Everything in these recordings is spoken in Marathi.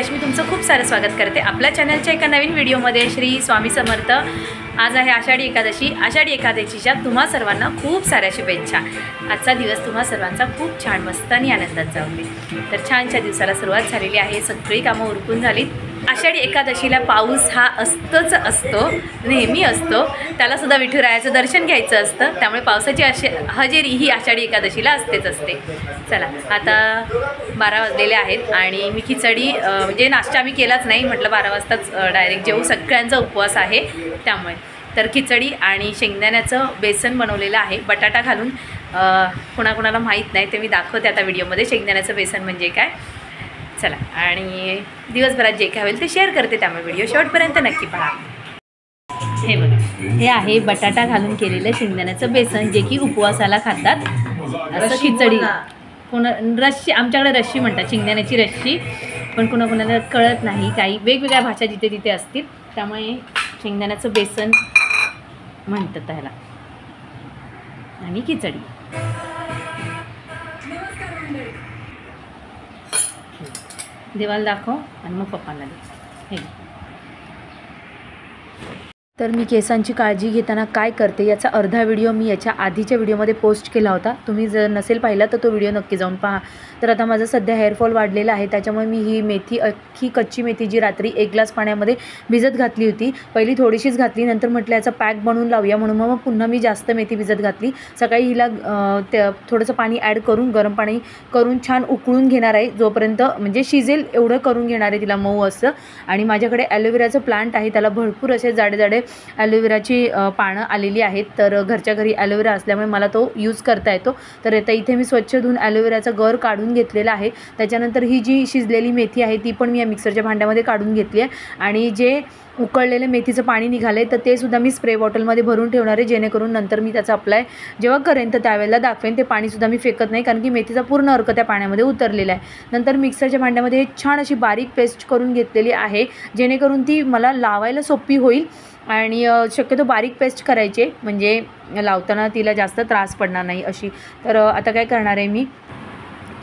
रश्मी तुमचं खूप सारं स्वागत करते आपल्या चॅनलच्या एका नवीन व्हिडिओमध्ये। श्री स्वामी समर्थ। आज आहे आषाढी एकादशी। आषाढी एकादशीच्या तुम्हा सर्वांना खूप साऱ्या शुभेच्छा। आजचा दिवस तुम्हा सर्वांचा खूप छान मस्त आणि आनंदात जाऊ दे। तर छानच्या दिवसाला सुरुवात झालेली आहे, सगळी कामं उरकून झालीत। आषाढी एकादशीला पाऊस हा असतो, नेहमी असतो, त्याला सुद्धा विठुरायाचं दर्शन घ्यायचं असतं, त्यामुळे पावसाची हजेरी ही आषाढी एकादशीला असते। चला आता 12 वाजलेले आहेत आणि मी खिचडी म्हणजे नाश्ता आम्ही केलाच नाही, म्हटलं 12 वाजताच डायरेक्ट जेवू, सगळ्यांचा उपवास आहे त्यामुळे। तर खिचडी आणि शेंगदाण्याचं बेसन बनवलेलं आहे बटाटा घालून। कोणाकोणाला माहीत नाही ते मी दाखवते आता व्हिडिओमध्ये शेंगदाण्याचं बेसन म्हणजे काय। चला आणि दिवसभरात जे काय होईल ते शेअर करते, त्यामुळे व्हिडिओ शेवटपर्यंत नक्की पहा। हे बघा, हे आहे बटाटा घालून केलेलं शेंगदाण्याचं बेसन, जे की उपवासाला खातात। असं खिचडी रश्शी, आमच्याकडे रश्शी म्हणतात, शेंगदाण्याची रश्शी, पण कोणाकोणाला कळत नाही, काही वेगवेगळ्या भाषा जिथे तिथे असतील, त्यामुळे शेंगदाण्याचं बेसन म्हणतात त्याला। आणि खिचडी देवाला दाखव आणि मग पप्पांना दे। हे तर मी केसांची काळजी घेताना काय करते याचा अर्धा व्हिडिओ मी याच्या आधीच्या व्हिडिओमध्ये पोस्ट केला होता, तुम्ही जर नसेल पाहिला तर तो व्हिडिओ नक्की जाऊन पहा। तर आता माझं सध्या हेअरफॉल वाढलेला आहे, त्याच्यामुळे मी ही मेथी, अख्खी कच्ची मेथी जी रात्री 1 ग्लास पाण्यामध्ये भिजत घातली होती, पहिली थोडीशीच घातली, नंतर म्हटलं याचा पॅक बनवून लावूया, म्हणून मग पुन्हा मी जास्त मेथी भिजत घातली। सकाळी हिला थोडंसं पाणी ॲड करून, गरम पाणी करून छान उकळून घेणार आहे, जोपर्यंत म्हणजे शिजेल एवढं करून घेणार आहे तिला, मऊ असं। आणि माझ्याकडे ॲलोवेराचं प्लांट आहे, त्याला भरपूर असे जाडे ॲलोवेराची पानं आलेली आहेत, तर घरच्या घरी ॲलोवेरा असल्यामुळे मला तो यूज करता येतो। तर आता इथे मी स्वच्छ धुवून ॲलोवेराचा गर काढून घेतलेला आहे। त्याच्यानंतर ही जी शिजलेली मेथी आहे ती पण मी या मिक्सरच्या भांड्यामध्ये काढून घेतली आहे, आणि जे उकळलेलं मेथीचं पाणी निघाले तर ते सुद्धा मी स्प्रे बॉटलमध्ये भरून ठेवणार आहे, जेणेकरून नंतर मी त्याचा अप्लाय जेव्हा करेन तर त्यावेळेला दाखवेन। ते पाणीसुद्धा मी फेकत नाही, कारण की मेथीचा पूर्ण अर्क त्या पाण्यामध्ये उतरलेला आहे। नंतर मिक्सरच्या भांड्यामध्ये हे छान अशी बारीक पेस्ट करून घेतलेली आहे, जेणेकरून ती मला लावायला सोपी होईल, आणि शक्यतो बारीक पेस्ट करायचे, म्हणजे लावताना तिला जास्त त्रास पडणार नाही अशी। तर आता काय करणार आहे, मी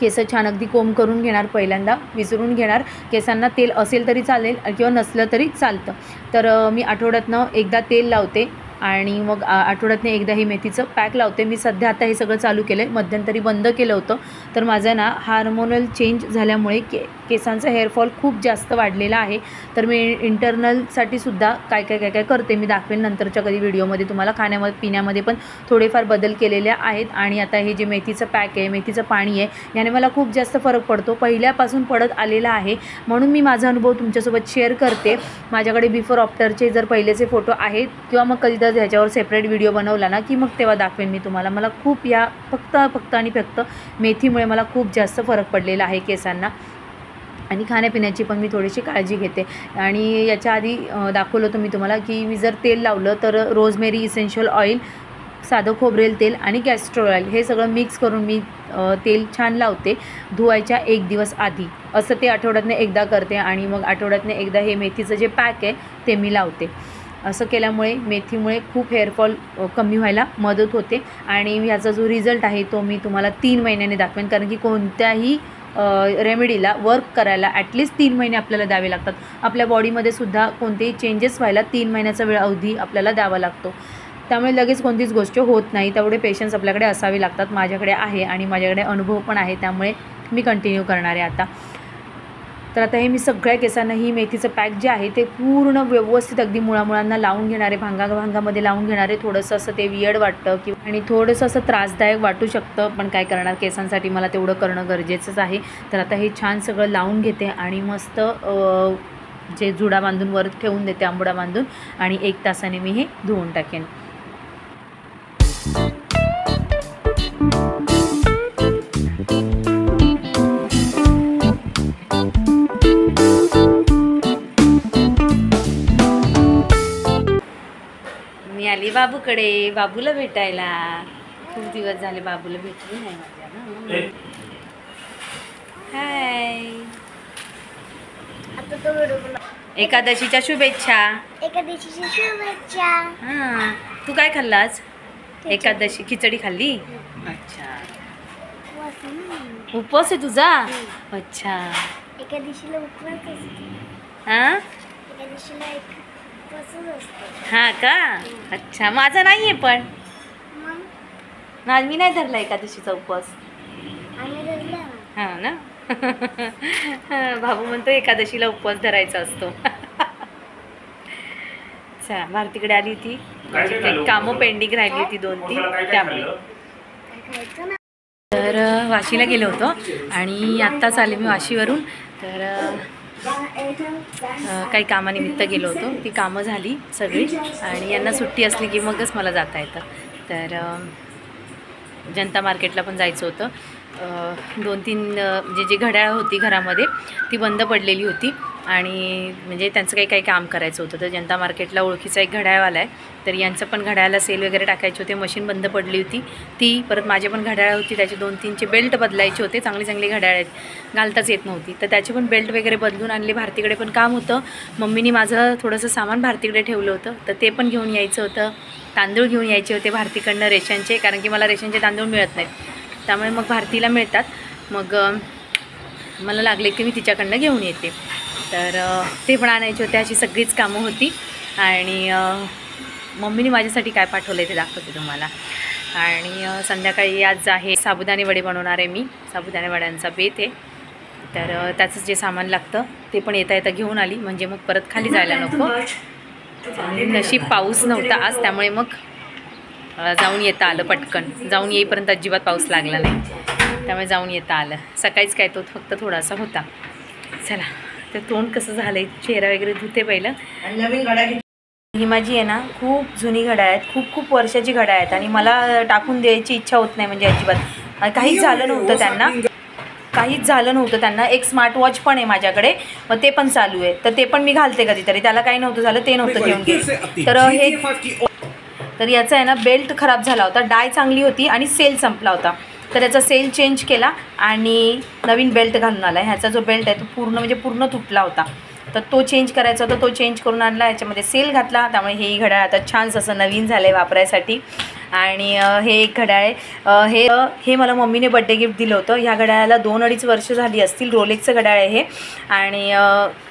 केस छान अगदी कोंब करून घेणार, पहिल्यांदा विसरून घेणार। केसांना तेल असेल तरी चालेल किंवा नसलं तरी चालतं। तर मी आठवड्यातनं एकदा तेल लावते आणि मग आठवड्यातनं एकदा ही मेथीचं पॅक लावते। मी सध्या आता हे सगळं चालू केलं आहे, मध्यंतरी बंद केलं होतं। तर माझं ना हार्मोनल चेंज झाल्यामुळे केसांचा हेअरफॉल खूप जास्त वाढलेला आहे, तर मी इंटरनलसाठी सुद्धा काय काय करते मी दाखवेन नंतरच्या कधी व्हिडिओमध्ये तुम्हाला। खाण्यामध्ये पिण्यामध्ये पण थोडेफार बदल केलेले आहेत, आणि आता हे जे मेथीचं पॅक आहे, मेथीचं पाणी आहे, याने मला खूप जास्त फरक पडतो, पहिल्यापासून पडत आलेला आहे, म्हणून मी माझा अनुभव तुमच्यासोबत शेअर करते। माझ्याकडे बिफोर आफ्टरचे जर पहिलेचे फोटो आहेत, किंवा मग कधी ह्याच्यावर सेपरेट व्हिडिओ बनवला ना की मग तेव्हा दाखवेन मी तुम्हाला। मला खूप या फक्त मेथीमुळे मला खूप जास्त फरक पडलेला आहे केसांना, आणि खाण्यापिण्याची पण मी थोडीशी काळजी घेते। आणि याच्या आधी दाखवलं होतं मी तुम्हाला की मी जर तेल लावलं तर रोजमेरी इसेन्शियल ऑइल, साधं खोबरेल तेल आणि कॅस्टर ऑइल हे सगळं मिक्स करून मी तेल छान लावते धुवायच्या 1 दिवस आधी। असं ते आठवड्यातनं एकदा करते, आणि मग आठवड्यातनं एकदा हे मेथीचं जे पॅक आहे ते मी लावते। असं केल्यामुळे मेथीमुळे खूप हेअरफॉल कमी व्हायला मदत होते, आणि ह्याचा जो रिझल्ट आहे तो मी तुम्हाला 3 महिन्याने दाखवेन, कारण की कोणत्याही रेमेडीला वर्क करायला ॲटलिस्ट 3 महिने आपल्याला द्यावे लागतात। आपल्या बॉडीमध्ये सुद्धा कोणतेही चेंजेस व्हायला 3 महिन्याचा वेळ अवधी आपल्याला द्यावा लागतो, त्यामुळे लगेच कोणतीच गोष्ट होत नाही, तेवढे पेशन्स आपल्याकडे असावे लागतात। माझ्याकडे आहे आणि माझ्याकडे अनुभव पण आहे, त्यामुळे मी कंटिन्यू करणार आहे आता। तर आता हे मी सगळ्या केसांना ही मेथीचं पॅक जे आहे ते पूर्ण व्यवस्थित अगदी मुळामुळांना लावून घेणार आहे, भांगामध्ये लावून घेणार आहे। थोडंसं असं ते वियर्ड वाटतं आणि थोडंसं असं त्रासदायक वाटू शकतं, पण काय करणार, केसांसाठी मला तेवढं करणं गरजेचंच आहे। तर आता हे छान सगळं लावून घेते, आणि मस्त जे जुडा बांधून वर ठेवून देते, आंबोडा बांधून, आणि 1 तासाने मी हे धुवून टाकेन। मी आली बाबूकडे, बाबूला भेटायला। खूप दिवस झाले बाबूला भेटली नाही माझ्या ना। हाय, एकादशीच्या शुभेच्छा। एकादशीच्या शुभेच्छा। हां, तू काय खाल्लास? एकादशी खिचडी खाल्ली? अच्छा, उपवास आहे तुझा? अच्छा, एका दिवशीला उपवास असतो. हां एका दिवशीला उपवासच असतो. हां का? अच्छा, माझा नाही आहे पण मग मी नाही धरला एकादशीचा उपवास. आम्ही धरला ना. हां ना. बाबू म्हणतो एकादशीला उपवास धरायचा असतो. अच्छा, भारतीकडे आली होती, काही कामं पेंडिंग राहिली होती 2-3 त्यामुळे. काय खायचं ना. तर वाशीला गेलो होतो आणि आत्ताच आले मी वाशीवरून. तर काही कामानिमित्त गेलो होतो, ती कामं झाली सगळी आणि यांना सुट्टी असली की मगच मला जाता येतं. तर जनता मार्केटला पण जायचं होतं. 2-3 म्हणजे जी घड्याळ होती घरामध्ये ती बंद पडलेली होती आणि म्हणजे त्यांचं काही काम करायचं होतं. तर जनता मार्केटला ओळखीचा एक घड्याळवाला आहे, तर यांचं पण घड्याळाला सेल वगैरे टाकायचे होते. मशीन बंद पडली होती ती. परत माझे पण घड्याळ होती, त्याचे 2-3चे बेल्ट बदलायचे होते. चांगली घड्याळ आहेत, घालताच येत नव्हती, तर त्याचे पण बेल्ट वगैरे बदलून आणले. भारतीकडे पण काम होतं, मम्मीने माझं थोडंसं सामान भारतीकडे ठेवलं होतं, तर ते पण घेऊन यायचं होतं. तांदूळ घेऊन यायचे होते भारतीकडनं रेशनचे, कारण की मला रेशनचे तांदूळ मिळत नाहीत, त्यामुळे मग भारतीला मिळतात. मग मला लागले की मी तिच्याकडनं घेऊन येते, तर ते पण आणायचे होते. अशी सगळीच कामं होती आणि मम्मीने माझ्यासाठी काय पाठवलं आहे ते दाखवते तुम्हाला. आणि संध्याकाळी आज आहे साबुदाणे वडे बनवणार आहे मी. साबुदाणे वड्यांचा बेत आहे, तर त्याचं जे सामान लागतं ते पण येता येता घेऊन आली, म्हणजे मग परत खाली जायला नको. आणि नशीब पाऊस नव्हता आज, त्यामुळे मग जाऊन येता आलं पटकन. जाऊन येईपर्यंत अजिबात पाऊस लागला नाही, त्यामुळे जाऊन येता आलं. सकाळीच काय तो फक्त थोडासा होता. चला, तर तोंड कसं झालं आहे, चेहरा वगैरे धुते पहिलं. आणि नवीन घड्याळ ही माझी आहे ना, खूप जुनी घड्याळ आहेत, खूप वर्षाची घड्याळ आहेत आणि मला टाकून द्यायची इच्छा होत नाही, म्हणजे अजिबात. काहीच झालं नव्हतं त्यांना. एक स्मार्ट वॉच पण आहे माझ्याकडे, मग ते पण चालू आहे, तर ते पण मी घालते कधीतरी. त्याला काही नव्हतं झालं, ते नव्हतं घेऊन गेले. तर याचा आहे ना बेल्ट खराब झाला होता, डाय चांगली होती आणि सेल संपला होता, तर याचा सेल चेंज केला आणि नवीन बेल्ट घालून आला. ह्याचा जो बेल्ट आहे तो पूर्ण तुटला होता, तर तो चेंज करायचा होता, तो चेंज करून आणला. याच्यामध्ये सेल घातला, त्यामुळे हे घड्याळ आता छान असं नवीन झालं आहे वापरायसाठी. आणि हे एक घड्याळ आहे, हे मला मम्मीने बड्डे गिफ्ट दिलं होतं. ह्या घड्याळाला 2-2.5 वर्ष झाली असतील. रोलेक्सचं घड्याळ आहे हे, आणि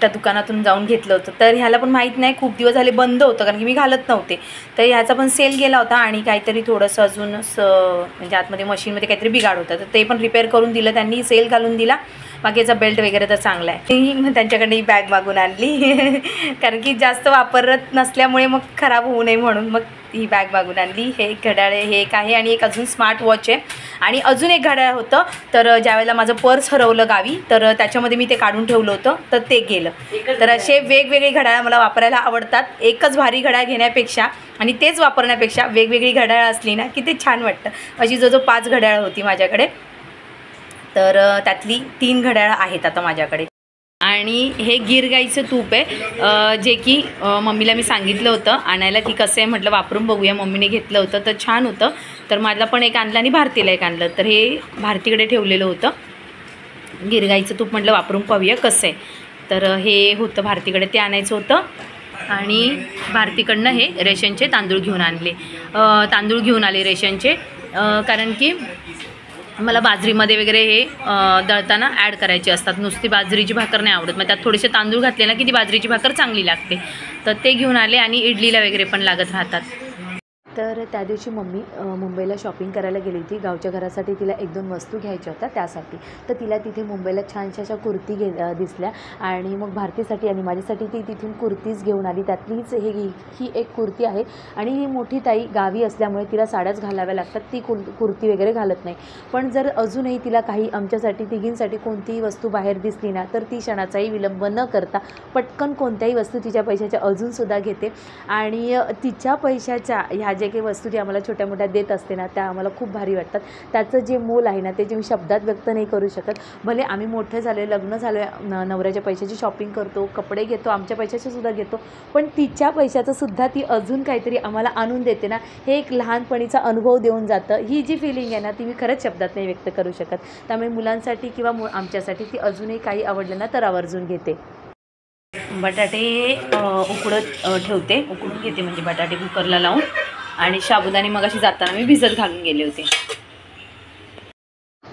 त्या दुकानातून जाऊन घेतलं होतं. तर ह्याला पण माहीत नाही, खूप दिवस झाले बंद होतं, कारण की मी घालत नव्हते. तर ह्याचा पण सेल गेला होता आणि काहीतरी थोडंसं अजून म्हणजे आतमध्ये मशीनमध्ये काहीतरी बिघाड होतं, तर ते पण रिपेअर करून दिलं त्यांनी, सेल घालून दिला. बाकीचा बेल्ट वगैरे तर चांगला आहे. त्यांच्याकडे ही बॅग मागून आणली, कारण की जास्त वापरत नसल्यामुळे मग खराब होऊ नये म्हणून मग ही बॅग मागून आणली. हे एक घड्याळ आहे, हे एक आहे, आणि एक अजून स्मार्ट वॉच आहे. आणि अजून एक घड्याळ होतं, तर ज्यावेळेला माझं पर्स हरवलं गावी, तर त्याच्यामध्ये मी ते काढून ठेवलं होतं, तर ते गेलं. तर असे वेगवेगळे घड्याळ मला वापरायला आवडतात. एकच भारी घड्याळ घेण्यापेक्षा आणि तेच वापरण्यापेक्षा वेगवेगळी घड्याळ असली ना की ते छान वाटतं. अशी जो 5 घड्याळ होती माझ्याकडे, तर त्यातली 3 घड्याळ आहेत आता माझ्याकडे. आणि हे गिर गाईचं तूप आहे, जे की मम्मीला मी सांगितलं होतं आणायला, की कसं आहे म्हटलं वापरून बघूया. मम्मीने घेतलं होतं तर छान होतं, तर माझला पण एक आणलं आणि भारतीला एक आणलं. तर हे भारतीकडे ठेवलेलं होतं गिर गाईचं तूप, म्हटलं वापरून पाहूया कसं आहे. तर हे होतं भारतीकडे, ते आणायचं होतं. आणि भारतीकडनं हे रेशनचे तांदूळ घेऊन आले रेशनचे, कारण की मला बाजरीमध्ये वगैरे हे दळताना ॲड करायचे असतात. नुसती बाजरीची भाकर नाही आवडत, मग त्यात थोडेसे तांदूळ घातले ना की ती बाजरीची भाकर चांगली लागते. तर ते घेऊन आले, आणि इडलीला वगैरे पण लागत राहतात. तर त्या दिवशी मम्मी मुंबईला शॉपिंग करायला गेली होती. गावच्या घरासाठी तिला 1-2 वस्तू घ्यायच्या होत्या त्यासाठी. तर तिला तिथे मुंबईला छानशा अशा कुर्ती दिसल्या, आणि मग भारतीसाठी आणि माझ्यासाठी ती तिथून कुर्तीज घेऊन आली. त्यातलीच ही एक कुर्ती आहे, आणि ही मोठी ताई गावी असल्यामुळे तिला साड्याच घालाव्या लागतात, ती कुर्ती वगैरे घालत नाही. पण जर अजूनही तिला काही आमच्यासाठी तिघींसाठी कोणतीही वस्तू बाहेर दिसली ना, तर ती क्षणाचाही विलंब न करता पटकन कोणत्याही वस्तू तिच्या पैशाच्या अजूनसुद्धा घेते. आणि तिच्या पैशाच्या ह्या जे काही वस्तू जी आम्हाला छोट्या मोठ्या देत असते ना, त्या आम्हाला खूप भारी वाटतात. त्याचं जे मोल आहे ना, ते जे मी शब्दात व्यक्त नाही करू शकत. भले आम्ही मोठे झालो, लग्न झालो, नवऱ्याच्या पैशाची शॉपिंग करतो, कपडे घेतो, आमच्या पैशाचे सुद्धा घेतो, पण तिच्या पैशाचं सुद्धा ती अजून काहीतरी आम्हाला आणून देते ना, हे एक लहानपणीचा अनुभव देऊन जातं. ही जी फिलिंग आहे ना, ती मी खरंच शब्दात नाही व्यक्त करू शकत. त्यामुळे मुलांसाठी किंवा आमच्यासाठी ती अजूनही काही आवडलं ना तर आवर्जून घेते. बटाटे उकडून घेते, म्हणजे बटाटे कुकरला लावून. आणि साबुदाणे मगाशी जाताना मी भिजत घालून गेले होते.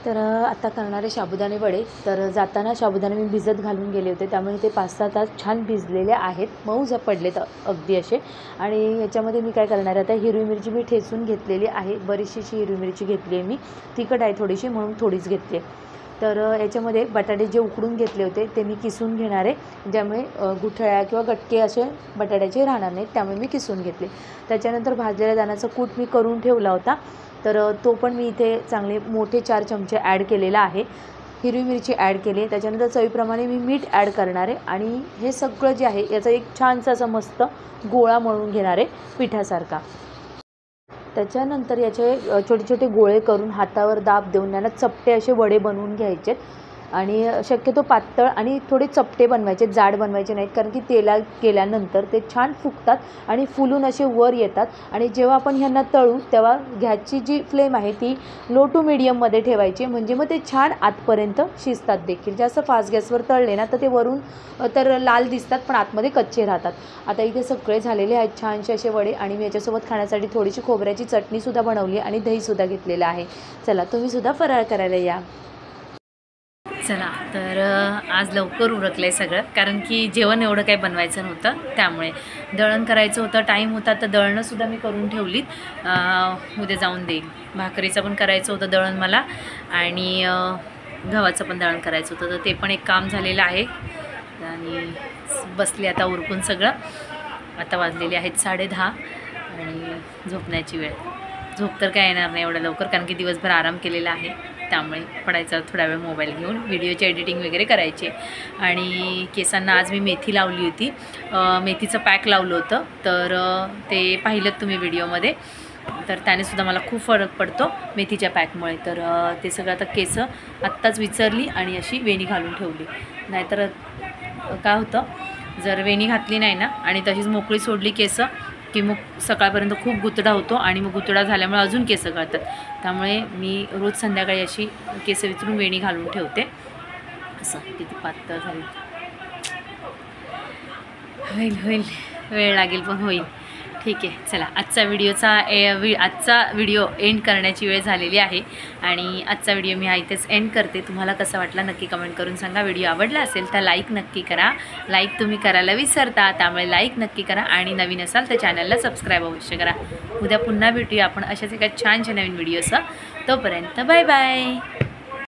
तर आता करणारे साबुदाणे वडे. तर जाताना साबुदाणे मी भिजत घालून गेले होते, त्यामुळे ते 5-6 तास छान भिजलेले आहेत, मऊ पडलेत अगदी असे. आणि याच्यामध्ये मी काय करणार आहे, आता हिरवी मिरची मी ठेचून घेतलेली आहे, बरीचशी हिरवी मिरची घेतली आहे मी, तिखट आहे थोडीशी म्हणून थोडीच घेतली आहे. तर याच्यामध्ये बटाटे जे उकडून घेतले होते ते मी किसून घेणार आहे, ज्यामुळे गुठळ्या किंवा गटके असे बटाट्याचे राहणार नाहीत, त्यामुळे मी किसून घेतले. त्याच्यानंतर भाजलेल्या दाण्याचा कूट मी करून ठेवला होता, तर तो पण मी इथे चांगले मोठे 4 चमचे ॲड केलेला आहे. हिरवी मिरची ॲड केली आहे. त्याच्यानंतर चवीप्रमाणे मी मीठ ॲड करणार आहे आणि हे सगळं जे आहे याचा एक छानसा असा मस्त गोळा मळून घेणार आहे पिठासारखा. त्याच्यानंतर याचे छोटे छोटे गोळे करून हातावर दाब देऊन त्यांना चपटे असे वडे बनवून घ्यायचे आणि शक्यतो पातळ आणि थोडे चपटे बनवायचे, जाड बनवायचे नाहीत, कारण की तेलात गेल्यानंतर ते छान फुगतात आणि फुलून असे वर येतात. आणि जेव्हा आपण ह्यांना तळू तेव्हा गॅसची जी फ्लेम आहे ती लो टू मीडियममध्ये ठेवायची, म्हणजे मग ते छान आतपर्यंत शिजतात देखील. जास्त फास्ट गॅसवर तळले ना तर ते वरून तर लाल दिसतात पण आतमध्ये कच्चे राहतात. आता इथे सगळे झालेले आहेत छानसे असे वडे आणि मी याच्यासोबत खाण्यासाठी थोडीशी खोबऱ्याची चटणीसुद्धा बनवली आणि दहीसुद्धा घेतलेलं आहे. चला तुम्हीसुद्धा फराळ करायला या. चला तर आज लवकर उरकलं आहे सगळं, कारण की जेवण एवढं काही बनवायचं नव्हतं, त्यामुळे दळण करायचं होतं, टाईम होता, तर दळणंसुद्धा मी करून ठेवलीत, उद्या जाऊन देईल. भाकरीचं पण करायचं होतं दळण मला आणि गव्हाचं पण दळण करायचं होतं, तर ते पण एक काम झालेलं आहे. आणि बसले आता उरकून सगळं. आता वाजलेले आहेत 10:30 आणि झोपण्याची वेळ. झोप तर काय येणार नाही एवढं लवकर, कारण की दिवसभर आराम केलेला आहे, त्यामुळे पडायचा थोडा वेळ मोबाईल घेऊन, व्हिडिओची एडिटिंग वगैरे करायचे. आणि केसांना आज मी मेथी लावली होती, मेथीचं पॅक लावलं होतं, तर ते पाहिलं तुम्ही व्हिडिओमध्ये, तर त्यानेसुद्धा मला खूप फरक पडतो मेथीच्या पॅकमुळे. तर ते सगळं आता केस आत्ताच विचारली आणि अशी वेणी घालून ठेवली. नाहीतर काय होतं, जर वेणी घातली नाही ना आणि तशीच मोकळी सोडली केस की मग सकाळपर्यंत खूप गुतडा होतो आणि मग गुतडा झाल्यामुळे अजून केस गळतात. त्यामुळे मी रोज संध्याकाळी अशी केस विचरून वेणी घालून ठेवते. असं किती पातळ झाली, होईल वेळ लागेल पण होईल. ठीक आहे, चला आजचा व्हिडिओ एंड करण्याची वेळ झालेली आहे आणि आजचा व्हिडिओ मी इथेच एंड करते. तुम्हाला कसा वाटला नक्की कमेंट करून सांगा. व्हिडिओ आवडला असेल तर लाईक नक्की करा, लाईक तुम्ही करायला विसरता, त्यामुळे लाईक नक्की करा आणि नवीन असाल तर चॅनलला सबस्क्राईब अवश्य करा. उद्या पुन्हा भेटूया आपण अशाच एका छानशा नवीन व्हिडिओसह. तोपर्यंत बाय बाय.